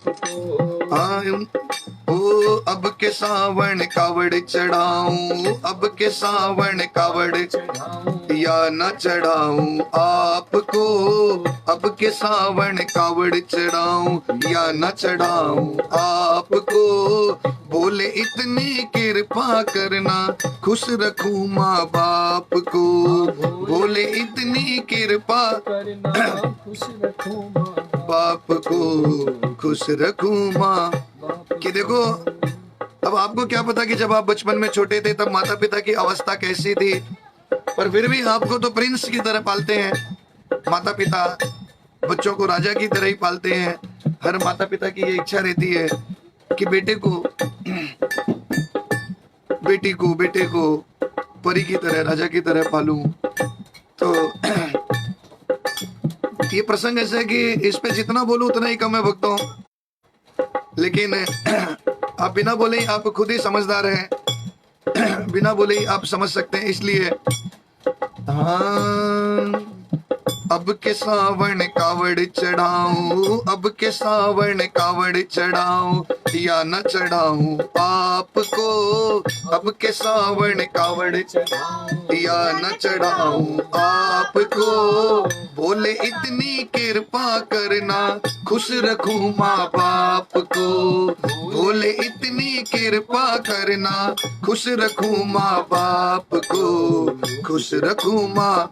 ओ अब के सावन कावड़ चढ़ाऊं, अब के सावन कावड़ या न चढ़ाऊं आपको, अब के सावन कावड़ चढ़ाऊं या न चढ़ाऊं आपको। बोले इतनी कृपा करना, खुश रखूं माँ बाप को। बोले इतनी कृपा करना, खुश रखूं बाप को, खुश रखूं माँ। कि देखो, अब आपको क्या पता कि जब आप बचपन में छोटे थे तब माता पिता की अवस्था कैसी थी, पर फिर भी आपको तो प्रिंस की तरह पालते हैं। माता पिता बच्चों को राजा की तरह ही पालते हैं। हर माता पिता की ये इच्छा रहती है कि बेटे को बेटे को परी की तरह, राजा की तरह पालूं। तो ये प्रसंग ऐसा है कि इस पे जितना बोलूं उतना ही कम है भक्तों, लेकिन आप बिना बोले ही आप खुद ही समझदार हैं। बिना बोले ही आप समझ सकते हैं, इसलिए हाँ। अब के सावन कावड़ चढ़ाऊं, अब के सावन कावड़ चढ़ाऊं या न चढ़ाऊं आपको, अब के सावन कावड़ चढ़ाऊं या न चढ़ाऊं आपको। बोले इतनी कृपा करना, खुश रखूं माँ बाप को। बोले इतनी कृपा करना, खुश रखूं माँ बाप को, खुश रखूं माँ।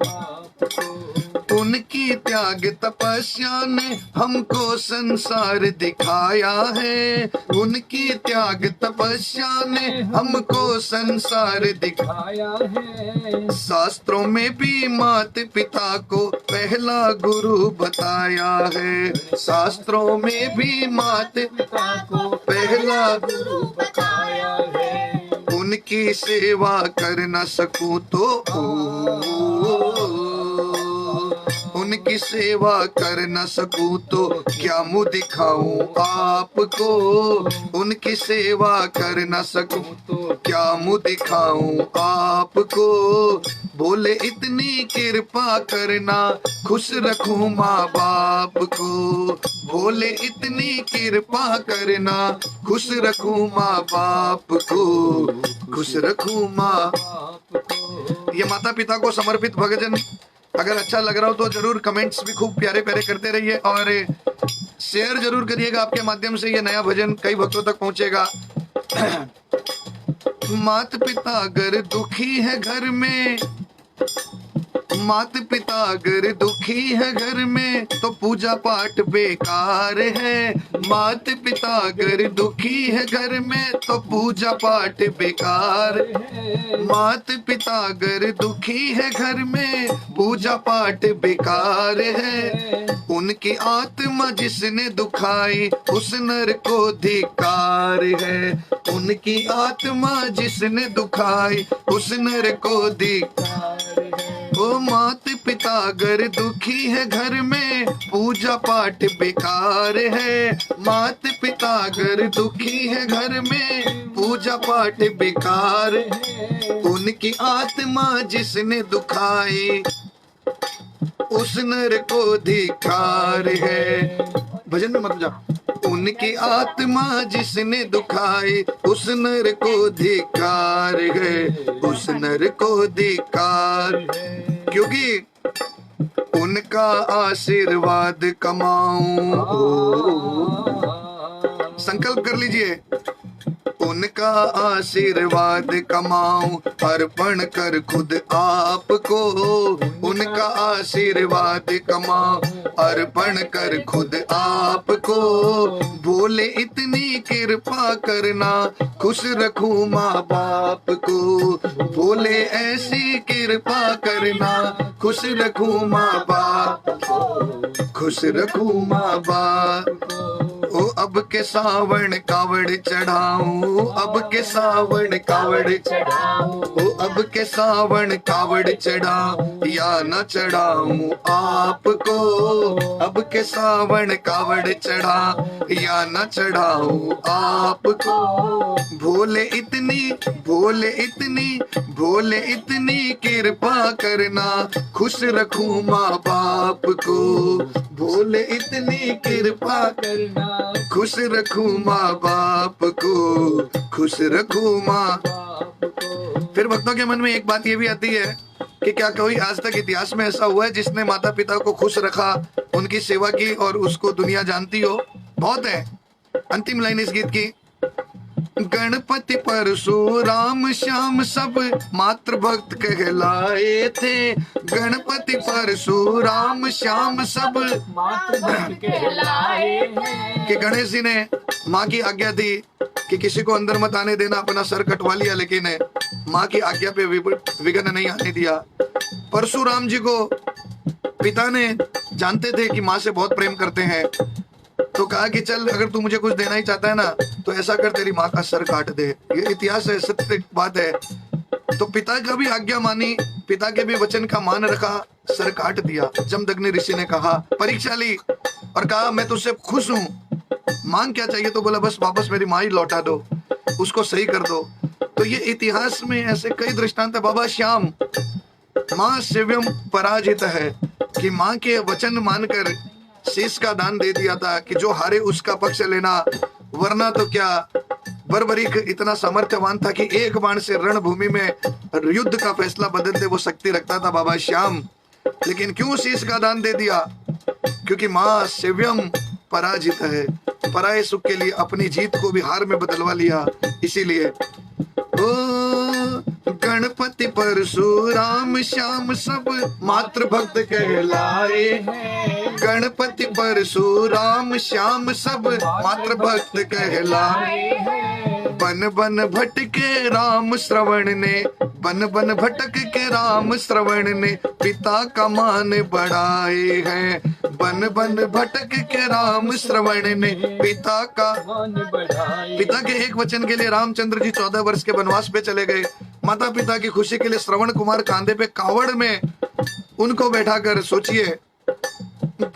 उनकी त्याग तपस्या ने हमको संसार दिखाया है, उनकी त्याग तपस्या ने हमको संसार दिखाया है। शास्त्रों में भी माता पिता को पहला गुरु बताया है, शास्त्रों में भी माता पिता को पहला गुरु बताया है। उनकी सेवा कर न सकूं तो उनकी सेवा कर न सकूं तो क्या मुंह दिखाऊं आपको। उनकी सेवा कर न सकूं तो क्या मुंह दिखाऊं आपको। बोले इतनी कृपा करना, खुश रखूं माँ बाप को। बोले इतनी कृपा करना, खुश रखूं माँ बाप को, खुश रखूं माँ। ये माता पिता को समर्पित भजन अगर अच्छा लग रहा हो तो जरूर कमेंट्स भी खूब प्यारे प्यारे करते रहिए और शेयर जरूर करिएगा। आपके माध्यम से ये नया भजन कई भक्तों तक पहुंचेगा। माता पिता अगर दुखी है घर में, माता पिता अगर दुखी है घर में तो पूजा पाठ बेकार है। माता पिता अगर दुखी है घर में तो पूजा पाठ बेकार है। माता पिता अगर दुखी है घर में, पूजा पाठ बेकार है। उनकी आत्मा जिसने दुखाई उस नर को धिक्कार है। उनकी आत्मा जिसने दुखाई उस नर को धिक्कार है। ओ माता पिता अगर दुखी है घर में, पूजा पाठ बेकार है। माता पिता अगर दुखी है घर में, पूजा पाठ बेकार है। उनकी आत्मा जिसने दुखाई उस नर को धिक्कार है। भजन में मत जा। उनकी आत्मा जिसने दुखाई उस नर को धिक्कार है, उस नर को धिक्कार है। क्योंकि उनका आशीर्वाद कमाऊं, संकल्प कर लीजिए, उनका आशीर्वाद कमाऊं अर्पण कर खुद आपको। उनका आशीर्वाद कमाऊं अर्पण कर खुद आपको। बोले इतनी कृपा करना, खुश रखूं माँ बाप को। बोले ऐसी कृपा करना, खुश रखूं माँ बाप को, खुश रखूं माँ बाप को। ओ अब के सावन कावड़ चढ़ाऊं, अब के सावन कावड़ चढ़ाऊं। ओ अब के सावन कावड़ चढ़ाऊं या न चढ़ाऊं आपको। अब के सावन कावड़ चढ़ाऊं या न चढ़ाऊं आपको। भोले इतनी भोले इतनी भोले इतनी कृपा करना, खुश रखूं माँ बाप को। भोले इतनी कृपा करना, खुश रखूं माँ बाप को, खुश रखूं माँ। बाप को। फिर भक्तों के मन में एक बात ये भी आती है कि क्या कोई आज तक इतिहास में ऐसा हुआ है जिसने माता पिता को खुश रखा, उनकी सेवा की और उसको दुनिया जानती हो? बहुत है। अंतिम लाइन इस गीत की, गणपति परशुराम श्याम सब मात्र भक्त कहलाए थे। गणपति परशुराम श्याम सब मात्र भक्त कहलाए हैं। कि गणेश जी ने माँ की आज्ञा थी कि किसी को अंदर मत आने देना, अपना सर कटवा लिया, लेकिन माँ की आज्ञा पे विघ्न नहीं आने दिया। परशुराम जी को पिता ने जानते थे कि माँ से बहुत प्रेम करते हैं, तो कहा कि चल अगर तू मुझे कुछ देना ही चाहता है ना तो ऐसा कर, तेरी माँ का सर काट दे। ये इतिहास है, सत्य बात है। तो पिता का भी आज्ञा मानी, पिता के भी वचन का मान रखा, सर काट दिया। जमदग्नि ऋषि ने कहा, परीक्षा ली और कहा मैं तुझसे खुश हूँ, मांग क्या चाहिए? तो बोला बस वापस मेरी माँ ही लौटा दो, उसको सही कर दो। तो ये इतिहास में ऐसे कई दृष्टांत है। बाबा श्याम, माँ सेव्यम पराजित है कि माँ के वचन मानकर शीश का दान दे दिया था कि जो हारे उसका पक्ष लेना, वरना तो क्या। बर्बरीक इतना सामर्थ्यवान था कि एक बाण से रणभूमि में युद्ध का फैसला बदल दे वो शक्ति रखता था बाबा श्याम। लेकिन क्यों शीश का दान दे दिया? क्योंकि माँ सेव्यम पराजित है, पराये सुख के लिए अपनी जीत को भी हार में बदलवा लिया। इसीलिए ओ गणपति परशुराम श्याम सब मात्र भक्त कहलाए हैं। गणपति परशुराम श्याम सब मात्र भक्त कहलाए हैं। बन बन भटके राम श्रवण ने, बन बन भटक के राम श्रवण ने पिता का मान बढ़ाए हैं। बन बन भटक के राम श्रवण ने पिता का मान बढ़ाए। पिता के एक वचन के लिए रामचंद्र जी 14 वर्ष के वनवास पे चले गए। माता पिता की खुशी के लिए श्रवण कुमार कांधे पे कावड़ में उनको बैठाकर, सोचिए,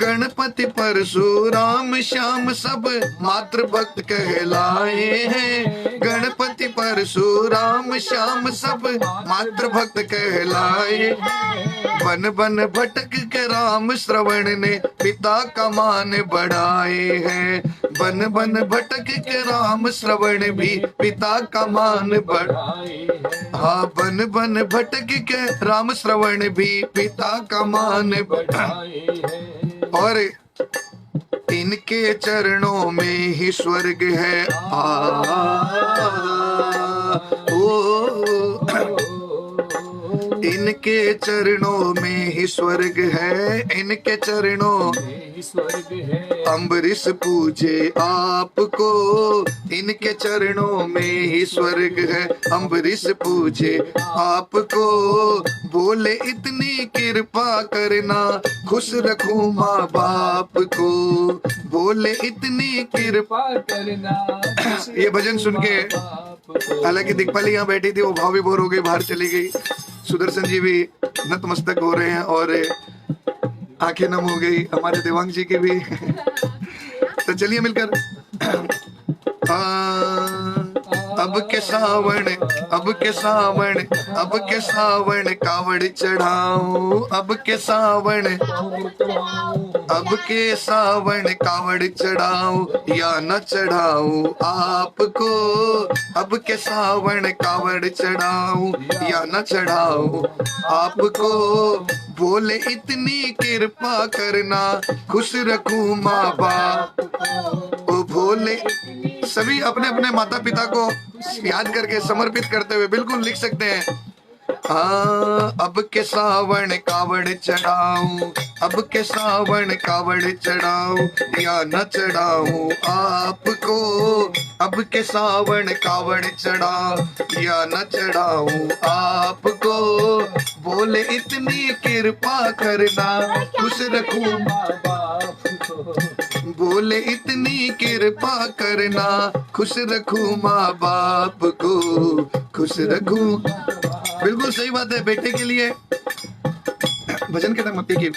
गणपति परशुराम श्याम सब मात्र भक्त कहलाए हैं। गणपति परशुराम श्याम सब मात्र भक्त कहलाए हैं। बन बन भटक के राम श्रवण ने पिता का मान बढ़ाए हैं। बन बन भटक के राम श्रवण भी पिता का मान बढ़ाए। हाँ, बन बन भटक के राम श्रवण भी पिता का मान बढ़ाए। और इनके चरणों में ही स्वर्ग है। इनके चरणों में ही स्वर्ग है, इनके चरणों स्वर्ग है। अम्बरीश पूजे आपको, इनके चरणों में ही स्वर्ग है। अम्बरीश पूजे आपको, बोले इतनी कृपा करना खुश रखूं माँ बाप को। बोले इतनी कृपा करना। ये भजन सुन के हालांकि दिक्पाली यहाँ बैठी थी, वो भाव विभोर हो गई, बाहर चली गई। सुदर्शन जी भी नतमस्तक हो रहे हैं और आंखें नम हो गई, हमारे देवांग जी के भी। तो चलिए मिलकर अब के सावण, अब के सावण, अब के सावण कावड़ चढ़ाऊं। अब के सावण, अब के सावण कावड़ चढ़ाऊं या न चढ़ाऊं आपको। अब के सावण कावड़ चढ़ाऊं या न चढ़ाऊं आपको। बोले इतनी कृपा करना खुश रखूं माँ बाप को। भोले सभी अपने अपने माता पिता को याद करके समर्पित करते हुए बिल्कुल लिख सकते हैं। हाँ, अब के सावण कावड़ चढ़ाऊं, अब के सावण कावड़ चढ़ाऊं या न चढ़ाऊं आपको। अब के सावण कावड़ चढ़ाऊं या न चढ़ाऊं आपको। बोले इतनी कृपा करना खुश रखूं माँ बाप को। बोले इतनी कृपा करना खुश रखूं माँ बाप को, खुश रखूं। बिल्कुल सही बात है। बेटे के लिए भजन के टाइम मत की